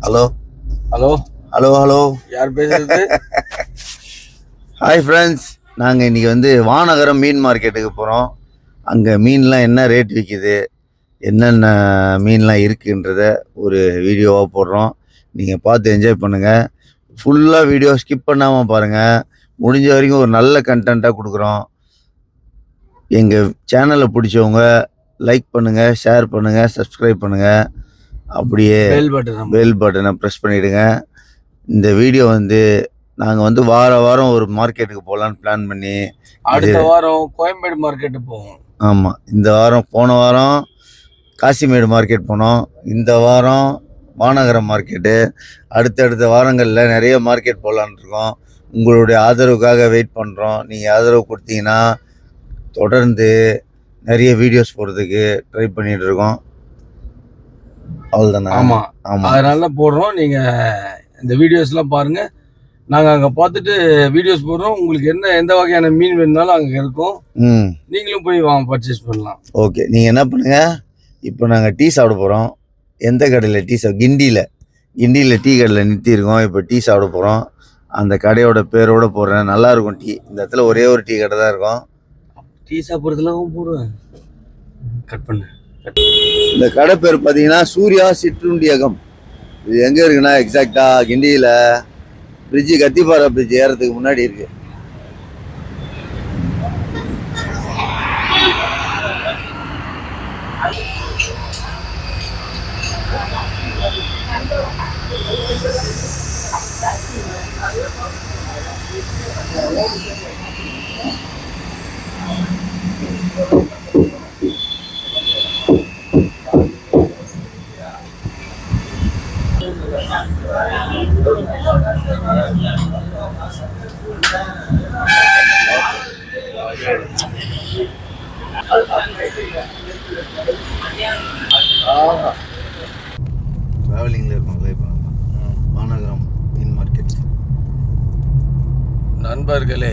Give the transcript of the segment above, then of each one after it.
Hello hello hello hello யார் பேசுறது? Hi friends, நாங்கள் இன்றைக்கி வானகரம் மீன் மார்க்கெட்டுக்கு போகிறோம். அங்கே மீன்லாம் என்ன ரேட் விற்கிது, என்னென்ன மீன்லாம் இருக்குன்றத ஒரு வீடியோவாக போடுறோம். நீங்கள் பார்த்து என்ஜாய் பண்ணுங்கள். ஃபுல்லாக வீடியோ ஸ்கிப் பண்ணாமல் பாருங்கள். முடிஞ்ச வரைக்கும் ஒரு நல்ல கண்டென்ட்டாக கொடுக்குறோம். எங்கள் சேனலை பிடிச்சவங்க லைக் பண்ணுங்கள், ஷேர் பண்ணுங்கள், சப்ஸ்கிரைப் பண்ணுங்கள். அப்படியே பெல் பட்டனை ப்ரெஸ் பண்ணிவிடுங்க. இந்த வீடியோ நாங்கள் வாரம் ஒரு மார்க்கெட்டுக்கு போகலான்னு பிளான் பண்ணி, அடுத்த வாரம் கோயம்பேடு மார்க்கெட்டு போவோம். ஆமாம், இந்த வாரம் போன வாரம் காசிமேடு மார்க்கெட் போனோம். இந்த வாரம் வானகரம் மார்க்கெட்டு. அடுத்தடுத்த வாரங்களில் நிறைய மார்க்கெட் போகலான் இருக்கோம். உங்களுடைய ஆதரவுக்காக வெயிட் பண்ணுறோம். நீங்கள் ஆதரவு கொடுத்தீங்கன்னா தொடர்ந்து நிறைய வீடியோஸ் போடுறதுக்கு ட்ரை பண்ணிகிட்டு இருக்கோம். அவ்வளோதானே? ஆமாம் ஆமாம், அதனால போடுறோம். நீங்கள் இந்த வீடியோஸ்லாம் பாருங்கள். நாங்கள் அங்கே பார்த்துட்டு வீடியோஸ் போடுறோம். உங்களுக்கு எந்த வகையான மீன் வேணுனாலும் அங்கே இருக்கும். நீங்களும் போய் பர்ச்சேஸ் பண்ணலாம். ஓகே, நீங்கள் என்ன பண்ணுங்கள், இப்போ நாங்கள் டீ சாப்பிட போகிறோம். எந்த கடையில் டீ கிண்டியில் டீ கடையில் நிறுத்தியிருக்கோம். இப்போ டீ சாப்பிட போகிறோம். அந்த கடையோட பேரோடு போடுறேன். நல்லாயிருக்கும் டீ. இந்த இடத்துல ஒரே ஒரு டீ கடை தான் இருக்கும். டீ சாப்பிட்றதுலாம் போடுவேன். கட் பண்ணு. இந்த கடை பேர் பார்த்தீங்கன்னா சூர்யா சிற்றுண்டியகம். இது எங்கே இருக்குன்னா எக்ஸாக்டாக கிண்டியில் பிரிட்ஜு, கத்திப்பாறை பிரிட்ஜ் ஏறதுக்கு முன்னாடி இருக்கு. டிராவலிங்கில் இருக்கோம்ல இப்போ வானகரம் மீன் மார்க்கெட். நண்பர்களே,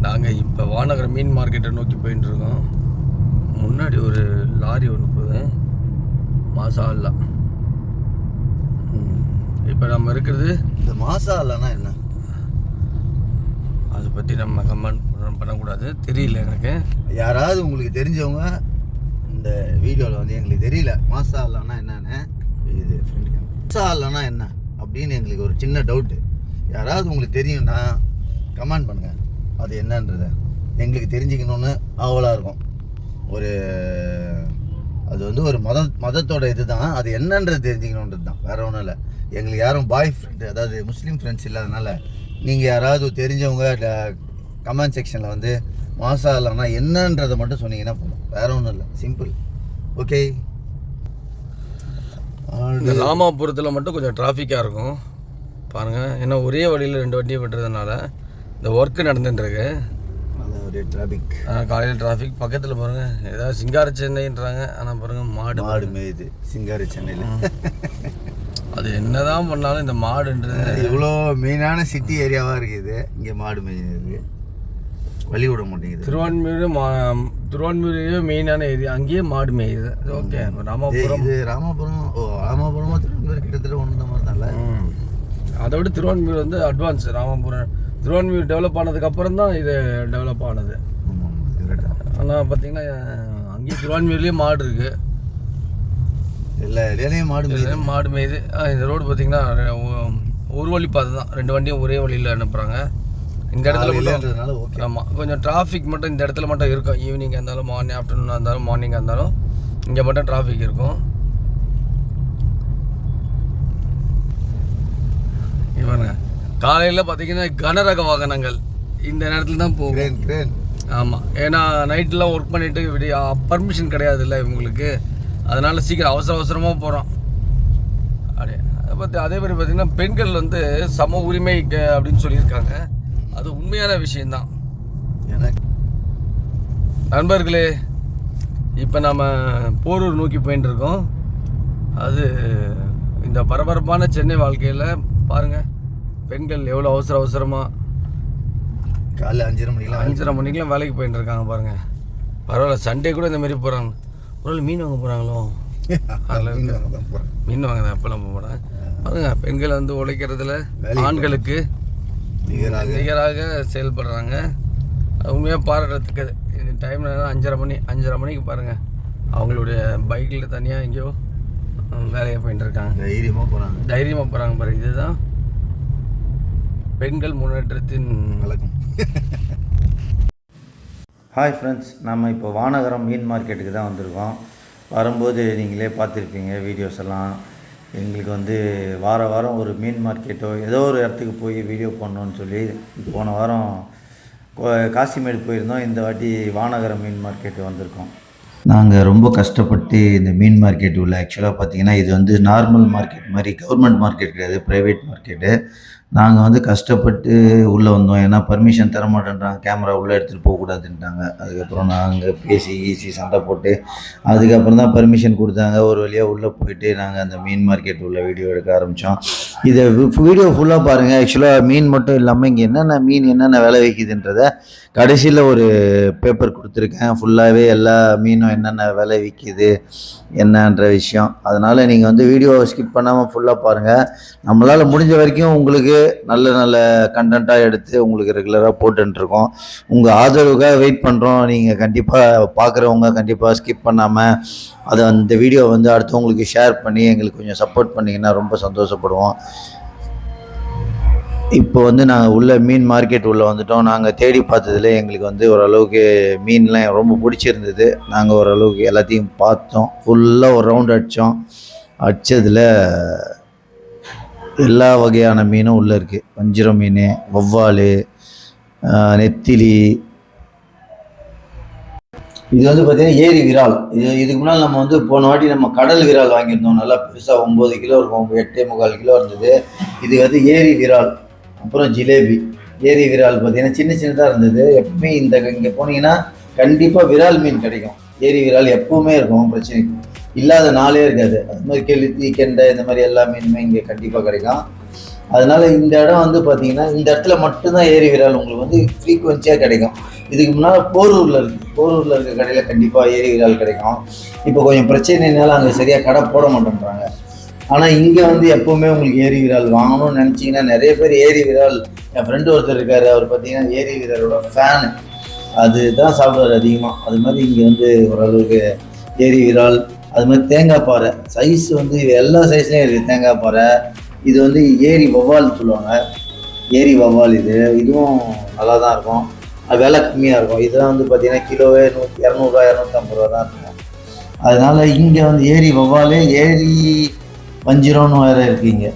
நாங்கள் இப்போ வானகரம் மீன் மார்க்கெட்டை நோக்கி போயிட்டு இருக்கோம். முன்னாடி ஒரு லாரி ஒன்று போகுது, மசாலா. இப்போ நம்ம இருக்கிறது இந்த மசாலானா என்ன, அதை பற்றி நம்ம கமெண்ட் பண்ணக்கூடாது. தெரியல எனக்கு. யாராவது உங்களுக்கு தெரிஞ்சவங்க இந்த வீடியோவில் எங்களுக்கு தெரியல மசாலானா என்னன்னு, இது மசாலானா என்ன அப்படின்னு எங்களுக்கு ஒரு சின்ன டவுட்டு. யாராவது உங்களுக்கு தெரியும்னா கமெண்ட் பண்ணுங்கள். அது என்னன்றத எங்களுக்கு தெரிஞ்சுக்கணுன்னு ஆவலாக இருக்கும். அது ஒரு மதத்தோட இது தான். அது என்னன்றது தெரிஞ்சுக்கணுன்றது தான், வேறு ஒன்றும் இல்லை. எங்களுக்கு யாரும் பாய் ஃப்ரெண்டு, அதாவது முஸ்லீம் ஃப்ரெண்ட்ஸ் இல்லாதனால நீங்கள் யாராவது தெரிஞ்சவங்க கமெண்ட் செக்ஷனில் மசாலானா என்னன்றதை மட்டும் சொன்னீங்கன்னா போதும், வேறு ஒன்றும் இல்லை. சிம்பிள். ஓகே. இந்த ராமாபுரத்தில் மட்டும் கொஞ்சம் டிராஃபிக்காக இருக்கும் பாருங்கள். ஏன்னா ஒரே வழியில் 2 வண்டியை விட்டுறதுனால இந்த ஒர்க்கு நடந்துட்டுருக்கு. ஒரே டிராஃபிக், காலையில் டிராஃபிக். பக்கத்தில் பாருங்கள், ஏதாவது சிங்கார சென்னைன்றாங்க. ஆனால் பாருங்கள், மாடு மேயுது சிங்கார சென்னையில். அது என்னதான் பண்ணாலும் இந்த மாடுன்றது இவ்வளோ மெயினான சிட்டி ஏரியாவாக இருக்குது, இங்கே மாடு மேயுது, வழி விட மாட்டேங்குது. திருவான்மியூரே மெயினான ஏரியா, அங்கேயே மாடு மேயுது. ஓகே. ராமாபுரம் ராமாபுரமாக திருவான்மியூர் கிட்டத்தட்ட ஒன்று மாதிரி தான்ல. அதை விட திருவான்மியூர் அட்வான்ஸ். திருவான்மியூர் டெவலப் ஆனதுக்கப்புறம் தான் இது டெவலப் ஆனது. ஆனால் பார்த்தீங்கன்னா அங்கேயும் திருவான்மியூர்லேயே மாடு இருக்குது. எல்லா இடத்துலையும் மாடு மேயுது. இந்த ரோடு பார்த்தீங்கன்னா ஒரு வழி பாதை தான். 2 வண்டியும் ஒரே வழியில் அனுப்புகிறாங்க. இந்த இடத்துல மட்டும் ஆமாம், கொஞ்சம் டிராஃபிக் மட்டும் இந்த இடத்துல மட்டும் இருக்கும். ஈவினிங்காக இருந்தாலும், ஆஃப்டர்நூனாக இருந்தாலும், மார்னிங்காக இருந்தாலும் இங்கே மட்டும் டிராஃபிக் இருக்கும். இவங்க காலையில் பார்த்தீங்கன்னா கனரக வாகனங்கள் இந்த நேரத்தில் தான் போகும். ஆமாம், ஏன்னா நைட்டெலாம் ஒர்க் பண்ணிவிட்டு பர்மிஷன் கிடையாதுல்ல இவங்களுக்கு. அதனால் சீக்கிரம் அவசரமாக போகிறோம். அதே மாதிரி பார்த்திங்கன்னா பெண்கள் சம உரிமை அப்படின்னு சொல்லியிருக்காங்க. அது உண்மையான விஷயந்தான். எனக்கு நண்பர்களே, இப்போ நம்ம போரூர் நோக்கி போயின்னு இருக்கோம். அது இந்த பரபரப்பான சென்னை வாழ்க்கையில் பாருங்கள், பெண்கள் எவ்வளோ அவசரமாக காலைல 5:30 மணிக்கெலாம் வேலைக்கு போயிட்டு இருக்காங்க பாருங்கள். பரவாயில்ல, சண்டே கூட இந்த மாதிரி போகிறாங்க. ஒரு மீன் வாங்க போகிறாங்களோ? மீன் வாங்க அப்போல்லாம் போக மாட்டேன். பாருங்க, பெண்கள் வந்து உழைக்கிறதுல ஆண்களுக்கு நிகராக செயல்படுறாங்க. உண்மையாக பாராட்டுறதுக்கு. இந்த டைமில் 5:30 மணிக்கு பாருங்கள், அவங்களுடைய பைக்கில் தனியாக எங்கேயோ வேலையை போயிட்டு இருக்காங்க. தைரியமாக போகிறாங்க பாரு. இதுதான் பெண்கள் முன்னேற்றத்தின் வழக்கம். ஹாய் ஃப்ரெண்ட்ஸ், நம்ம இப்போ வானகரம் மீன் மார்க்கெட்டுக்கு தான் வந்திருக்கோம். வரும்போது நீங்களே பார்த்துருப்பீங்க வீடியோஸ் எல்லாம். எங்களுக்கு வந்து வாரம் ஒரு மீன் மார்க்கெட்டோ ஏதோ ஒரு இடத்துக்கு போய் வீடியோ பண்ணணுன்னு சொல்லி போன வாரம் காசிமேடு போயிருந்தோம். இந்த வாட்டி வானகரம் மீன் மார்க்கெட்டு வந்திருக்கோம். நாங்கள் ரொம்ப கஷ்டப்பட்டு இந்த மீன் மார்க்கெட் உள்ள, ஆக்சுவலாக பார்த்தீங்கன்னா இது வந்து நார்மல் மார்க்கெட் மாதிரி, கவர்மெண்ட் மார்க்கெட் கிடையாது, ப்ரைவேட் மார்க்கெட்டு. நாங்கள் வந்து கஷ்டப்பட்டு உள்ளே வந்தோம். ஏன்னா பர்மிஷன் தர மாட்டேன்றாங்க, கேமரா உள்ளே எடுத்துகிட்டு போகக்கூடாதுன்ட்டாங்க. அதுக்கப்புறம் நாங்கள் பேசி சண்டை போட்டு அதுக்கப்புறம் தான் பர்மிஷன் கொடுத்தாங்க. ஒரு வழியாக உள்ளே போயிட்டு நாங்கள் அந்த மீன் மார்க்கெட் உள்ள வீடியோ எடுக்க ஆரம்பித்தோம். இதை வீடியோ ஃபுல்லாக பாருங்கள். ஆக்சுவலாக மீன் மட்டும் இல்லாமல் இங்கே என்னென்ன விலை விற்கிதுன்றதை கடைசியில் ஒரு பேப்பர் கொடுத்துருக்கேன். ஃபுல்லாகவே எல்லா மீனும் என்னென்ன விலை விற்கிது என்னன்ற விஷயம். அதனால் நீங்கள் வந்து வீடியோவை ஸ்கிப் பண்ணாமல் ஃபுல்லாக பாருங்கள். நம்மளால் முடிஞ்ச வரைக்கும் உங்களுக்கு நல்ல கண்டென்ட்டாக எடுத்து உங்களுக்கு ரெகுலராக போட்டுருக்கோம். உங்கள் ஆதரவுக்காக வெயிட் பண்ணுறோம். நீங்கள் கண்டிப்பாக பார்க்குறவங்க கண்டிப்பாக ஸ்கிப் பண்ணாமல் அந்த வீடியோ வந்து அடுத்தவங்களுக்கு ஷேர் பண்ணி எங்களுக்கு கொஞ்சம் சப்போர்ட் பண்ணிங்கன்னா ரொம்ப சந்தோஷப்படுவோம். இப்போ வந்து நாங்கள் உள்ள மீன் மார்க்கெட் உள்ளே வந்துட்டோம். நாங்கள் தேடி பார்த்ததுல எங்களுக்கு வந்து ஓரளவுக்கு மீன்லாம் ரொம்ப பிடிச்சிருந்தது. நாங்கள் ஓரளவுக்கு எல்லாத்தையும் பார்த்தோம். ஃபுல்லாக ஒரு ரவுண்ட் அடித்தோம். அடித்ததில் எல்லா வகையான மீனும் உள்ளே இருக்குது. வஞ்சிரம் மீன், வவ்வால், நெத்திலி. இது வந்து பார்த்திங்கன்னா ஏரி விரால். இதுக்கு முன்னால் நம்ம வந்து போன வாட்டி நம்ம கடல் விரால் வாங்கியிருந்தோம். நல்லா பெருசாக 9 கிலோ இருக்கும், 8.25 கிலோ இருந்தது. இது வந்து ஏரி விரால். அப்புறம் ஜிலேபி. ஏரி விரால் பார்த்தீங்கன்னா சின்னதாக இருந்தது. எப்பவுமே இங்கே போனீங்கன்னா கண்டிப்பாக விரால் மீன் கிடைக்கும். ஏரி விரால் எப்பவுமே இருக்கும், பிரச்சனை இல்லாத நாளே இருக்காது. அது மாதிரி கெளுத்தி, கெண்டை, இந்த மாதிரி எல்லா மீனுமே இங்கே கண்டிப்பாக கிடைக்கும். அதனால இந்த இடம் வந்து பார்த்தீங்கன்னா இந்த இடத்துல மட்டும்தான் ஏரி விரால் உங்களுக்கு வந்து ஃப்ரீக்குவென்சியாக கிடைக்கும். இதுக்கு முன்னால் போரூரில் இருக்க கடையில் கண்டிப்பாக ஏரி விரால் கிடைக்கும். இப்போ கொஞ்சம் பிரச்சனைனால அங்கே சரியாக கடை போட மாட்டேன்றாங்க. ஆனால் இங்கே வந்து எப்போவுமே உங்களுக்கு ஏரி விரால் வாங்கணும்னு நினச்சிங்கன்னா நிறைய பேர் ஏரி விரால், என் ஃப்ரெண்டு ஒருத்தர் இருக்கார், அவர் பார்த்தீங்கன்னா ஏரி விராலோட ஃபேனு, அதுதான் சாப்பிடுவார் அதிகமாக. அது மாதிரி இங்கே வந்து ஓரளவுக்கு ஏரி விரால், அது மாதிரி தேங்காய் பாறை சைஸ் வந்து எல்லா சைஸ்லேயும் இருக்குது. தேங்காய் பாறை, இது வந்து ஏரி வவ்வால்னு சொல்லுவாங்க. ஏரி வவ்வால் இதுவும் நல்லா தான் இருக்கும். அது விலை கம்மியாக இருக்கும். இதெல்லாம் வந்து பார்த்திங்கன்னா கிலோவே 200 250 ரூபா தான் இருக்கும். அதனால் இங்கே வந்து ஏரி வவ்வால், ஏரி வஞ்சிரம்னு வேறு இருக்குங்க.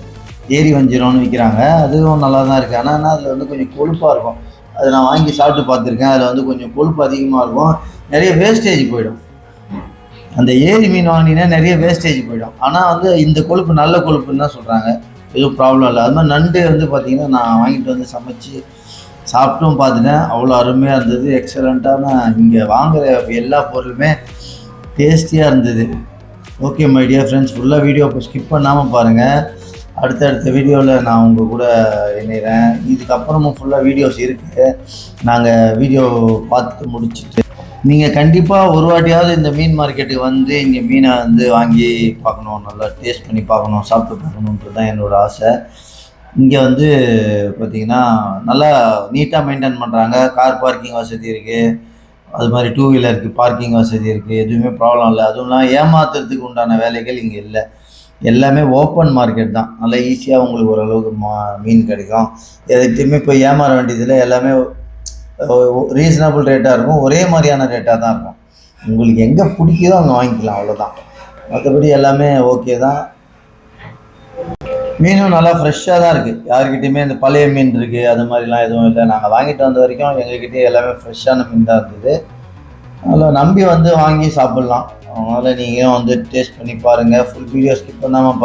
ஏரி வஞ்சிரம்னு விற்கிறாங்க. அதுவும் நல்லா தான் இருக்குது. ஆனால் அதில் வந்து கொஞ்சம் கொழுப்பாக இருக்கும். அதை நான் வாங்கி சாப்பிட்டு பார்த்துருக்கேன். அதில் வந்து கொஞ்சம் கொழுப்பு அதிகமாக இருக்கும். நிறைய வேஸ்டேஜ் போயிடும். அந்த ஏரி மீன் வாங்கினீங்கன்னா நிறைய வேஸ்டேஜ் போயிடும். ஆனால் வந்து இந்த கொழுப்பு நல்ல கொழுப்புன்னு தான் சொல்கிறாங்க, எதுவும் ப்ராப்ளம் இல்லை. அது மாதிரி நண்டு வந்து பார்த்திங்கன்னா நான் வாங்கிட்டு வந்து சமைச்சு சாப்பிட்டும் பார்த்துட்டேன். அவ்வளோ அருமையாக இருந்தது, எக்ஸலண்ட்டான. இங்கே வாங்குகிற எல்லா பொருளுமே டேஸ்டியாக இருந்தது. ஓகே மை டியர் ஃப்ரெண்ட்ஸ், ஃபுல்லாக வீடியோ இப்போ ஸ்கிப் பண்ணாமல் பாருங்கள். அடுத்த வீடியோவில் நான் உங்கள் கூட இணைகிறேன். இதுக்கப்புறமும் ஃபுல்லாக வீடியோஸ் இருக்குது. நாங்கள் வீடியோ பார்த்து முடிச்சுட்டு நீங்கள் கண்டிப்பாக ஒரு வாட்டியாவது இந்த மீன் மார்க்கெட்டுக்கு வந்து இங்கே மீனை வந்து வாங்கி பார்க்கணும், நல்லா டேஸ்ட் பண்ணி பார்க்கணும், சாப்பிட்டு பார்க்கணுன்றது தான் என்னோடய ஆசை. இங்கே வந்து பார்த்திங்கன்னா நல்லா நீட்டாக மெயின்டைன் பண்ணுறாங்க. கார் பார்க்கிங் வசதி இருக்குது. அது மாதிரி 2 வீலருக்கு பார்க்கிங் வசதி இருக்குது. எதுவுமே ப்ராப்ளம் இல்லை. அதுவும் இல்லாமல் ஏமாத்துறதுக்கு உண்டான வேலைகள் இங்கே இல்லை. எல்லாமே ஓப்பன் மார்க்கெட் தான். நல்லா ஈஸியாக உங்களுக்கு ஓரளவுக்கு மீன் கிடைக்கும். எதுக்குமே இப்போ ஏமாற வேண்டியதில் எல்லாமே ரீசனபிள் ரேட்டாக இருக்கும். ஒரே மாதிரியான ரேட்டாக தான் இருக்கும். உங்களுக்கு எங்கே பிடிக்குதோ அங்கே வாங்கிக்கலாம், அவ்வளோதான். மற்றபடி எல்லாமே ஓகே தான். மீனும் நல்லா ஃப்ரெஷ்ஷாக தான் இருக்குது. யாருக்கிட்டையுமே இந்த பழைய மீன் இருக்குது அது மாதிரிலாம் எதுவும் இல்லை. நாங்கள் வாங்கிட்டு வந்த வரைக்கும் எங்ககிட்டே எல்லாமே ஃப்ரெஷ்ஷான மீன் தான் இருந்தது. அதனால் நம்பி வந்து வாங்கி சாப்பிட்லாம். அதனால் நீங்களும் வந்து டேஸ்ட் பண்ணி பாருங்கள். ஃபுல் வீடியோ ஸ்கிப் பண்ணாமல்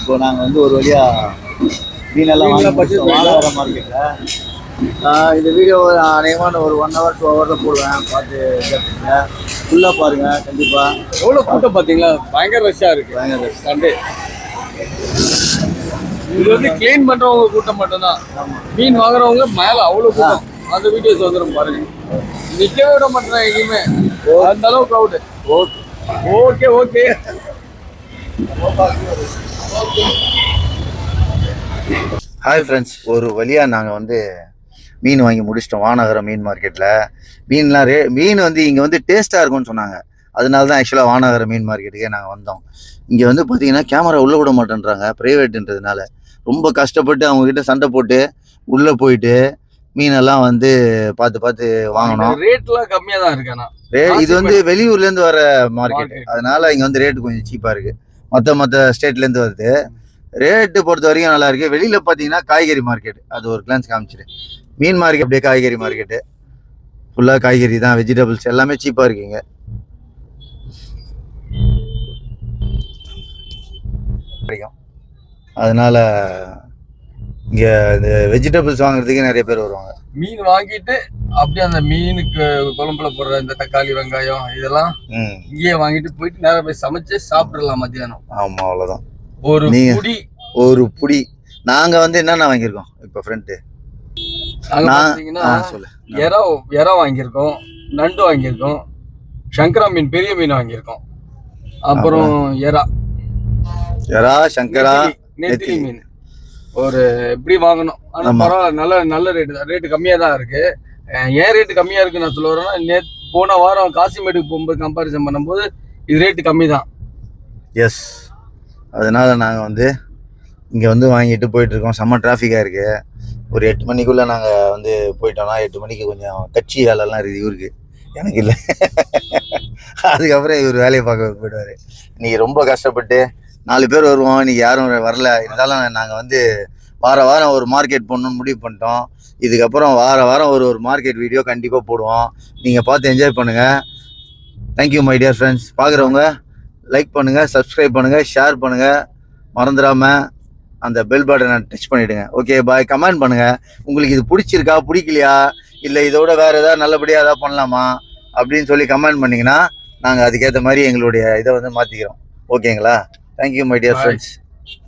இப்போ நாங்கள் வந்து ஒரு வழியாக மீனெல்லாம் வாங்கி முடிச்சோம் வானகரம் மார்க்கெட்டில். இந்த வீடியோ அநேகமான ஒரு 1 hour 2 hour போடுவேன். பார்த்து கேட்டுங்க, ஃபுல்லாக பாருங்கள் கண்டிப்பாக. எவ்வளோ கூட்டம் பார்த்தீங்களா, பயங்கர ரஷ்ஷாக இருக்குது. பயங்கர சண்டே இது வந்து க்ளீன் பண்ணுறவங்க கூட்டம் மட்டும்தான். மீன் வாங்குறவங்க மேலே அவ்வளோ கூட்டம். அந்த வீடியோஸ் வந்துடும் பாருங்க. நிற்கவே விட மாட்டேன் எங்கேயுமே, அந்த அளவு crowd. Okay okay. Hi friends, ஒரு வழியாக நாங்கள் வந்து மீன் வாங்கி முடிச்சிட்டோம் வானகரம் மீன் மார்க்கெட்டில். மீன் வந்து இங்கே வந்து டேஸ்ட்டாக இருக்கும்னு சொன்னாங்க. அதனால தான் ஆக்சுவலாக வானகரம் மீன் மார்க்கெட்டுக்கே நாங்கள் வந்தோம். இங்கே வந்து பார்த்தீங்கன்னா கேமரா உள்ளே விட மாட்டேன்றாங்க, ப்ரைவேட்டுன்றதுனால. ரொம்ப கஷ்டப்பட்டு அவங்கக்கிட்ட சண்டை போட்டு உள்ளே போயிட்டு மீனெல்லாம் வந்து பார்த்து வாங்கணும். ரேட்லாம் கம்மியாக தான் இருக்கு. இது வந்து வெளியூர்லேருந்து வர மார்க்கெட், அதனால இங்கே வந்து ரேட்டு கொஞ்சம் சீப்பாக இருக்குது. மற்ற ஸ்டேட்லேருந்து வருது. ரேட்டு பொறுத்த வரைக்கும் நல்லா இருக்குது. வெளியில் பார்த்தீங்கன்னா காய்கறி மார்க்கெட், அது ஒரு கிளான்ஸ் காமிச்சிரு. மீன் மார்க்கெட் அப்படியே காய்கறி மார்க்கெட்டு, ஃபுல்லாக காய்கறி தான், வெஜிடபிள்ஸ் எல்லாமே சீப்பாக இருக்குங்க. அதனால இங்கே இந்த வெஜிடபிள்ஸ் வாங்குறதுக்கு நிறைய பேர் வருவாங்க. மீன் வாங்கிட்டு அப்படியே அந்த மீனுக்கு குழம்புல போடுற இந்த தக்காளி வெங்காயம் இதெல்லாம் இங்கேயே வாங்கிட்டு போயிட்டு நேரம் போய் சமைச்சு சாப்பிடலாம் மத்தியானம். ஆமாம், அவ்வளோதான். ஒரு புடி நாங்கள் வந்து என்னென்ன வாங்கியிருக்கோம் இப்போ ஃப்ரெண்டு சொல்லு. எறா வாங்கியிருக்கோம், நண்டு வாங்கியிருக்கோம், சங்கரா மீன் பெரிய மீன் வாங்கியிருக்கோம், அப்புறம் எறா சங்கரா நெத்திலி மீன். ஒரு எப்படி வாங்கணும், ஆனால் பரவாயில்ல, நல்ல ரேட்டு தான். ரேட்டு கம்மியாக தான் இருக்கு. ஏன் ரேட்டு கம்மியாக இருக்குன்னு நான் சொல்ல வரேன்னா, போன வாரம் காசிமேட்டுக்கு போகும்போது கம்பாரிசன் பண்ணும்போது இது ரேட்டு கம்மி தான். எஸ், அதனால நாங்கள் வந்து இங்கே வந்து வாங்கிட்டு போயிட்டுருக்கோம். செம்ம டிராஃபிக்காக இருக்குது. ஒரு 8 மணிக்குள்ளே நாங்கள் வந்து போயிட்டோம்னா 8 மணிக்கு கொஞ்சம் கட்சி வேலைலாம் இருக்குது இவருக்கு, எனக்கு இல்லை. அதுக்கப்புறம் இவர் வேலையை பார்க்க போயிடுவார். இன்றைக்கி ரொம்ப கஷ்டப்பட்டு 4 பேர் வருவோம், இன்றைக்கி யாரும் வரல. இருந்தாலும் நாங்கள் வந்து வாரம் ஒரு மார்க்கெட் போடணுன்னு முடிவு பண்ணிட்டோம். இதுக்கப்புறம் வாரம் ஒரு மார்க்கெட் வீடியோ கண்டிப்பாக போடுவோம். நீங்கள் பார்த்து என்ஜாய் பண்ணுங்கள். Thank you my dear friends. பார்க்குறவங்க லைக் பண்ணுங்கள், சப்ஸ்கிரைப் பண்ணுங்கள், ஷேர் பண்ணுங்கள். மறந்துடாமல் அந்த பெல் பட்டனை டச் பண்ணிவிடுங்க. Okay bye. கமெண்ட் பண்ணுங்கள், உங்களுக்கு இது பிடிச்சிருக்கா பிடிக்கலையா, இல்லை இதோட வேறு ஏதாவது நல்லபடியாக எதாவது பண்ணலாமா அப்படின்னு சொல்லி கமெண்ட் பண்ணிங்கன்னா நாங்கள் அதுக்கேற்ற மாதிரி எங்களுடைய இதை வந்து மாற்றிக்கிறோம். ஓகேங்களா? Thank you my dear friends.